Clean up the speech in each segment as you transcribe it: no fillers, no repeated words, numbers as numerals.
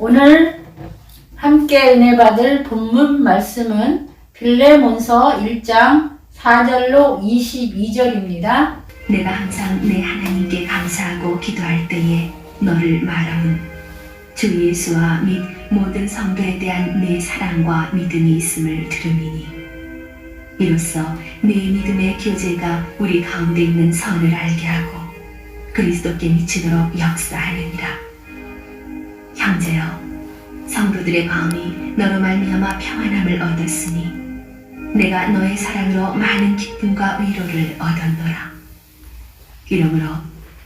오늘 함께 은혜 받을 본문 말씀은 빌레몬서 1장 4절로 22절입니다. 내가 항상 내 하나님께 감사하고 기도할 때에 너를 말하면 주 예수와 및 모든 성도에 대한 내 사랑과 믿음이 있음을 들음이니 이로써 내 믿음의 교제가 우리 가운데 있는 선을 알게 하고 그리스도께 미치도록 역사하느니라. 형제여, 성도들의 마음이 너로 말미암아 평안함을 얻었으니 내가 너의 사랑으로 많은 기쁨과 위로를 얻었노라. 이러므로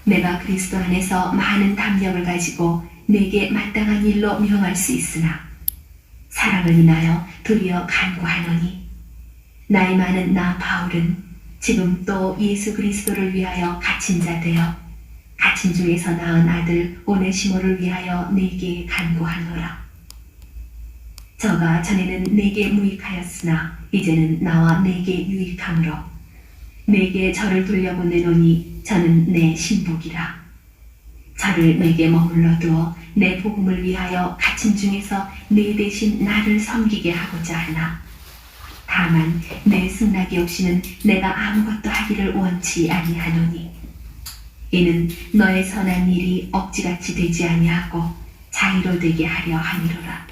내가 그리스도 안에서 많은 담력을 가지고 내게 마땅한 일로 명할 수 있으나 사랑을 인하여 도리어 간구하노니 나이 많은 나 바울은 지금 또 예수 그리스도를 위하여 갇힌 자 되어 갇힌 중에서 낳은 아들 오네시모를 위하여 내게 간구하노라. 저가 전에는 내게 무익하였으나 이제는 나와 내게 유익함으로 내게 저를 돌려보내노니 저는 내 신복이라. 저를 내게 머물러 두어 내 복음을 위하여 갇힌 중에서 내 대신 나를 섬기게 하고자 하나 다만 내 승낙이 없이는 내가 아무것도 하기를 원치 아니하노니 이는 너의 선한 일이 억지같이 되지 아니하고 자의로 되게 하려 함이로라.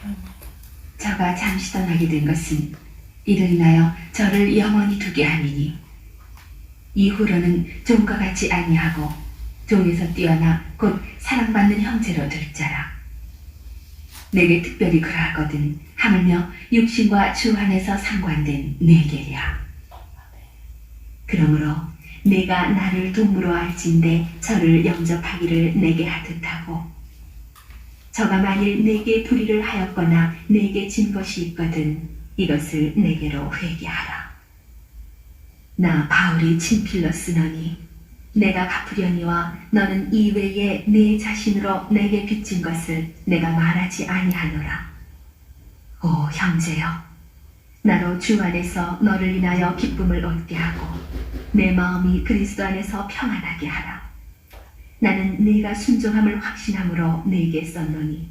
저가 잠시 떠나게 된 것은 이를 인하여 저를 영원히 두게 함이니 이후로는 종과 같이 아니하고 종에서 뛰어나 곧 사랑받는 형제로 될 자라. 내게 특별히 그러하거든 하물며 육신과 주 안에서 상관된 내게랴. 그러므로 내가 나를 동무로 알진대 저를 영접하기를 내게 하듯 하고 저가 만일 내게 불의를 하였거나 내게 진 것이 있거든 이것을 내게로 회개하라. 나 바울이 친필로 쓰노니 내가 갚으려니와 너는 이외에 내 자신으로 내게 빚진 것을 내가 말하지 아니하노라. 오 형제여, 나로 주 안에서 너를 인하여 기쁨을 얻게 하고 내 마음이 그리스도 안에서 평안하게 하라. 나는 네가 순종함을 확신함으로 네게 썼노니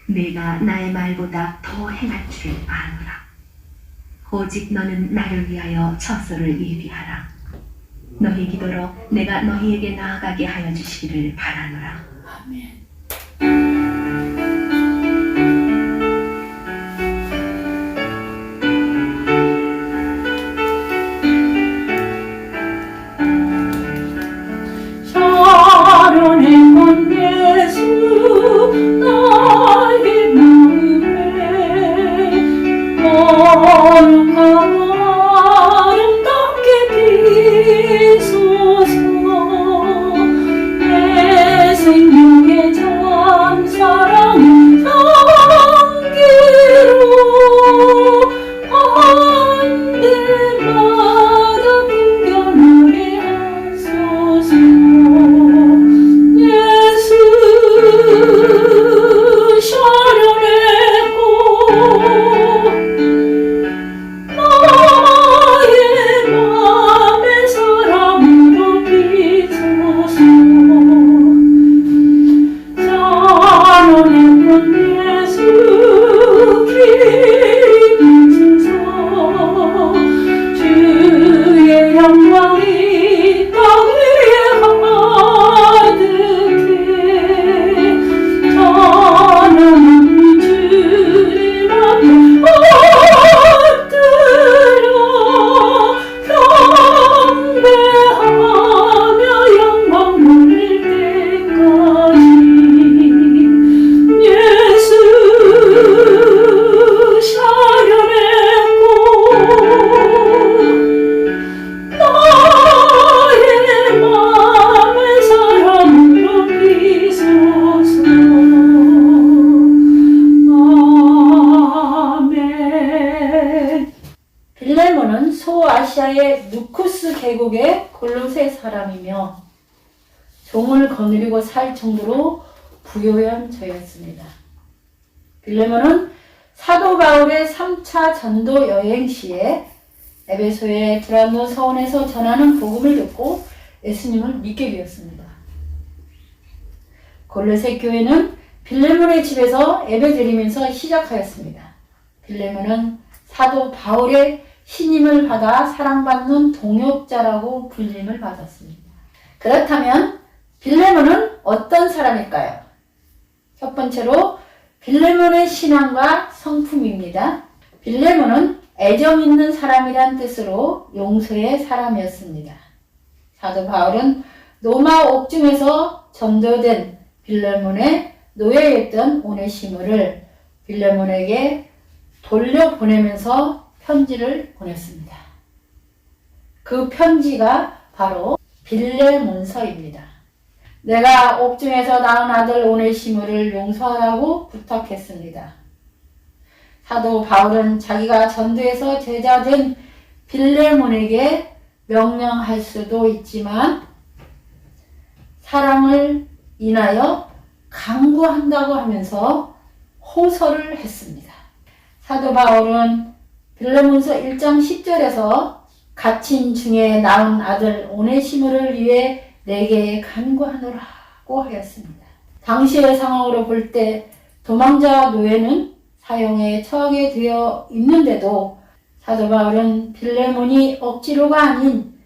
네가 나의 말보다 더 행할 줄을 아노라. 오직 너는 나를 위하여 처소를 예비하라. 너희 기도로 내가 너희에게 나아가게 하여 주시기를 바라노라. 아멘. 빌레몬은 소아시아의 누쿠스 계곡의 골로새 사람이며 종을 거느리고 살 정도로 부유한 저였습니다. 빌레몬은 사도 바울의 3차 전도 여행 시에 에베소의 브라노 서원에서 전하는 복음을 듣고 예수님을 믿게 되었습니다. 골로새 교회는 빌레몬의 집에서 예배드리면서 시작하였습니다. 빌레몬은 사도 바울의 신임을 받아 사랑받는 동역자라고 불림을 받았습니다. 그렇다면 빌레몬은 어떤 사람일까요? 첫 번째로 빌레몬의 신앙과 성품입니다. 빌레몬은 애정 있는 사람이란 뜻으로 용서의 사람이었습니다. 사도 바울은 로마 옥중에서 전도된 빌레몬의 노예였던 오네시모를 빌레몬에게 돌려보내면서 편지를 보냈습니다. 그 편지가 바로 빌레몬서입니다. 내가 옥중에서 낳은 아들 오네시모를 용서하라고 부탁했습니다. 사도 바울은 자기가 전도해서 제자된 빌레몬에게 명령할 수도 있지만 사랑을 인하여 강구한다고 하면서 호소를 했습니다. 사도 바울은 빌레몬서 1장 10절에서 갇힌 중에 낳은 아들 오네시모를 위해 내게 간구하노라고 하였습니다. 당시의 상황으로 볼 때 도망자 노예는 사형에 처하게 되어 있는데도 사도 바울은 빌레몬이 억지로가 아닌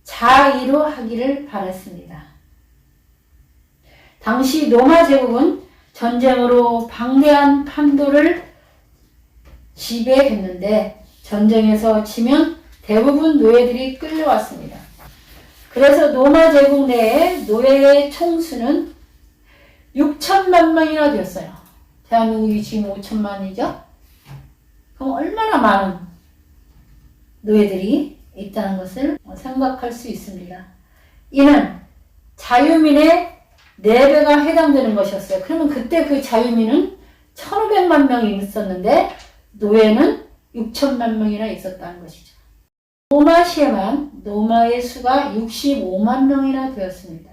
자의로 하기를 바랐습니다. 당시 로마 제국은 전쟁으로 방대한 판도를 지배했는데 전쟁에서 지면 대부분 노예들이 끌려왔습니다. 그래서 로마 제국 내에 노예의 총수는 6천만 명이나 되었어요. 대한민국이 지금 5천만이죠? 그럼 얼마나 많은 노예들이 있다는 것을 생각할 수 있습니다. 이는 자유민의 4배가 해당되는 것이었어요. 그러면 그때 그 자유민은 1,500만 명이 있었는데 노예는 6천만 명이나 있었다는 것이죠. 로마시에만 노마의 수가 65만 명이나 되었습니다.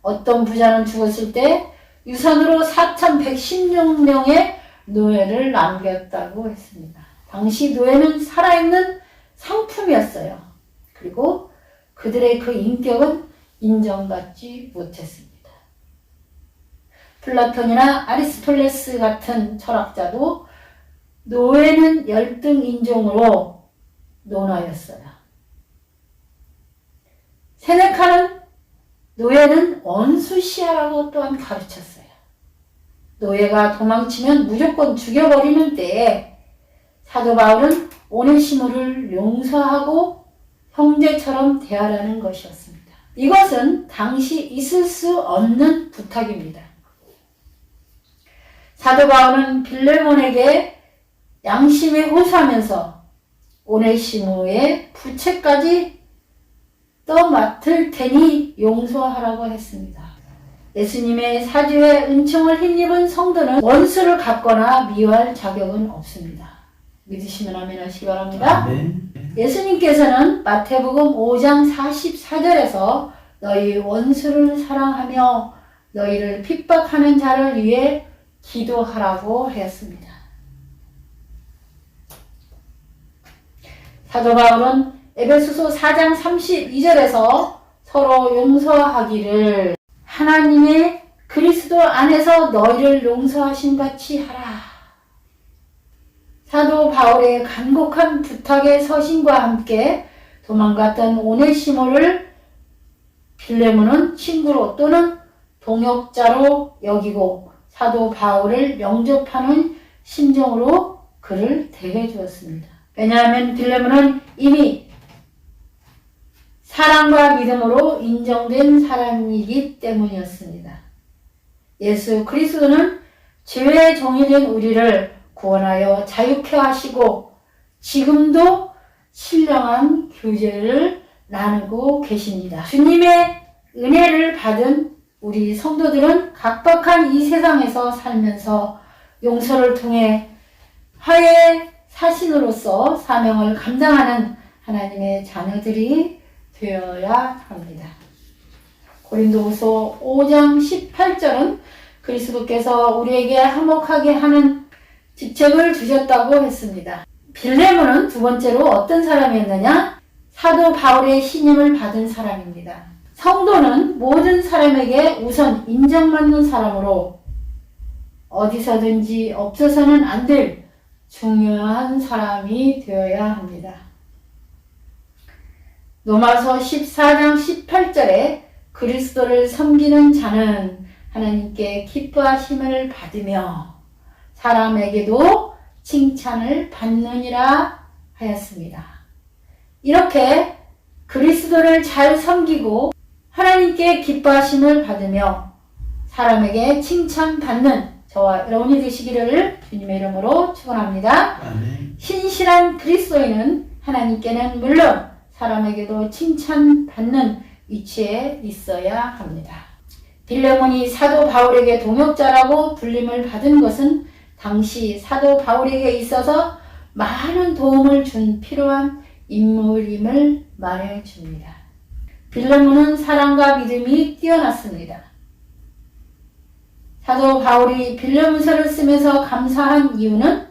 어떤 부자는 죽었을 때 유산으로 4,116명의 노예를 남겼다고 했습니다. 당시 노예는 살아있는 상품이었어요. 그리고 그들의 그 인격은 인정받지 못했습니다. 플라톤이나 아리스토텔레스 같은 철학자도 노예는 열등 인종으로 논하였어요. 세네카는 노예는 원수시하라고 또한 가르쳤어요. 노예가 도망치면 무조건 죽여버리는 때에 사도 바울은 오네시모를 용서하고 형제처럼 대하라는 것이었습니다. 이것은 당시 있을 수 없는 부탁입니다. 사도 바울은 빌레몬에게 양심에 호소하면서 오네시모의 부채까지 떠맡을 테니 용서하라고 했습니다. 예수님의 사주의 은총을 힘입은 성도는 원수를 갚거나 미워할 자격은 없습니다. 믿으시면 아멘 하시기 바랍니다. 아멘. 예수님께서는 마태복음 5장 44절에서 너희 원수를 사랑하며 너희를 핍박하는 자를 위해 기도하라고 하였습니다. 사도 바울은 에베소서 4장 32절에서 서로 용서하기를 하나님의 그리스도 안에서 너희를 용서하신 같이 하라. 사도 바울의 간곡한 부탁의 서신과 함께 도망갔던 오네시모를 빌레몬은 친구로 또는 동역자로 여기고 사도 바울을 영접하는 심정으로 그를 대해 주었습니다. 왜냐하면 빌레몬은 이미 사랑과 믿음으로 인정된 사람이기 때문이었습니다. 예수 그리스도는 죄의 종이 된 우리를 구원하여 자유케 하시고 지금도 신령한 교제를 나누고 계십니다. 주님의 은혜를 받은 우리 성도들은 각박한 이 세상에서 살면서 용서를 통해 화해 사신으로서 사명을 감당하는 하나님의 자녀들이 되어야 합니다. 고린도후서 5장 18절은 그리스도께서 우리에게 화목하게 하는 직책을 주셨다고 했습니다. 빌레몬은 두 번째로 어떤 사람이었느냐? 사도 바울의 신임을 받은 사람입니다. 성도는 모든 사람에게 우선 인정받는 사람으로 어디서든지 없어서는 안 될 중요한 사람이 되어야 합니다. 로마서 14장 18절에 그리스도를 섬기는 자는 하나님께 기뻐하심을 받으며 사람에게도 칭찬을 받느니라 하였습니다. 이렇게 그리스도를 잘 섬기고 하나님께 기뻐하심을 받으며 사람에게 칭찬받는 저와 여러분이 되시기를 주님의 이름으로 축원합니다. 아멘. 신실한 그리스도인은 하나님께는 물론 사람에게도 칭찬받는 위치에 있어야 합니다. 빌레몬이 사도 바울에게 동역자라고 불림을 받은 것은 당시 사도 바울에게 있어서 많은 도움을 준 필요한 인물임을 말해줍니다. 빌레몬은 사랑과 믿음이 뛰어났습니다. 사도 바울이 빌레몬서를 쓰면서 감사한 이유는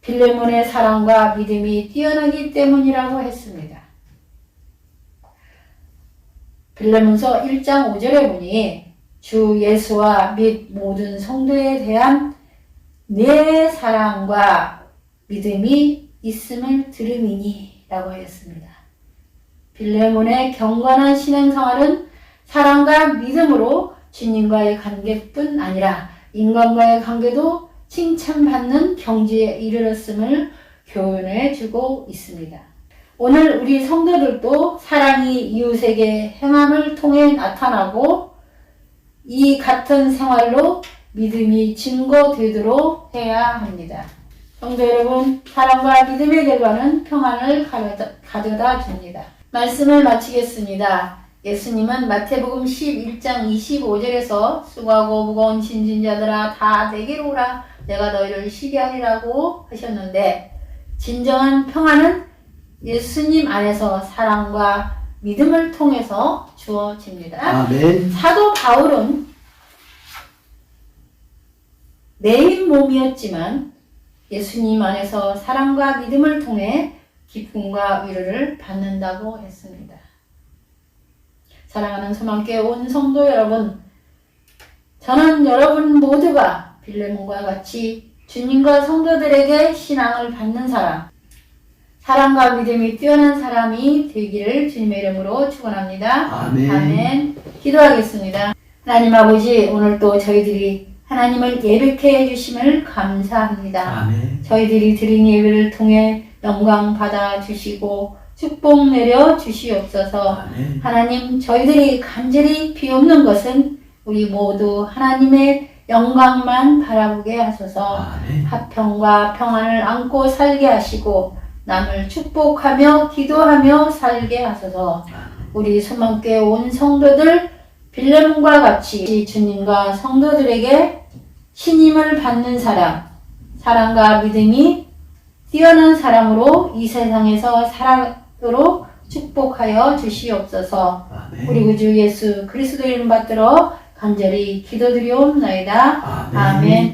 빌레몬의 사랑과 믿음이 뛰어나기 때문이라고 했습니다. 빌레몬서 1장 5절에 보니 주 예수와 및 모든 성도에 대한 내 사랑과 믿음이 있음을 들음이니 라고 하였습니다. 빌레몬의 경건한 신앙생활은 사랑과 믿음으로 주님과의 관계뿐 아니라 인간과의 관계도 칭찬받는 경지에 이르렀음을 교훈해 주고 있습니다. 오늘 우리 성도들도 사랑이 이웃에게 행함을 통해 나타나고 이 같은 생활로 믿음이 증거되도록 해야 합니다. 성도 여러분, 사랑과 믿음의 결과는 평안을 가져다 줍니다. 말씀을 마치겠습니다. 예수님은 마태복음 11장 25절에서 수고하고 무거운 짐진 자들아 다 내게로 오라 내가 너희를 쉬게 하리라고 하셨는데 진정한 평안은 예수님 안에서 사랑과 믿음을 통해서 주어집니다. 아멘. 사도 바울은 내인 몸이었지만 예수님 안에서 사랑과 믿음을 통해 기쁨과 위로를 받는다고 했습니다. 사랑하는 소망교회 온 성도 여러분, 저는 여러분 모두가 빌레몬과 같이 주님과 성도들에게 신앙을 받는 사람, 사랑과 믿음이 뛰어난 사람이 되기를 주님의 이름으로 축원합니다. 아멘. 아멘. 기도하겠습니다. 하나님 아버지, 오늘 또 저희들이 하나님을 예배케 해주심을 감사합니다. 아멘. 저희들이 드린 예배를 통해 영광 받아 주시고 축복 내려 주시옵소서. 아멘. 하나님, 저희들이 간절히 비옵는 것은 우리 모두 하나님의 영광만 바라보게 하소서. 아멘. 화평과 평안을 안고 살게 하시고 남을 축복하며 기도하며 살게 하소서. 우리 소망교회 온 성도들 빌레몬과 같이 주님과 성도들에게 신임을 받는 사람, 사랑과 믿음이 뛰어난 사람으로 이 세상에서 살아도록 축복하여 주시옵소서. 아멘. 우리 구주 예수 그리스도 이름 받들어 간절히 기도드리옵나이다. 아멘. 아멘.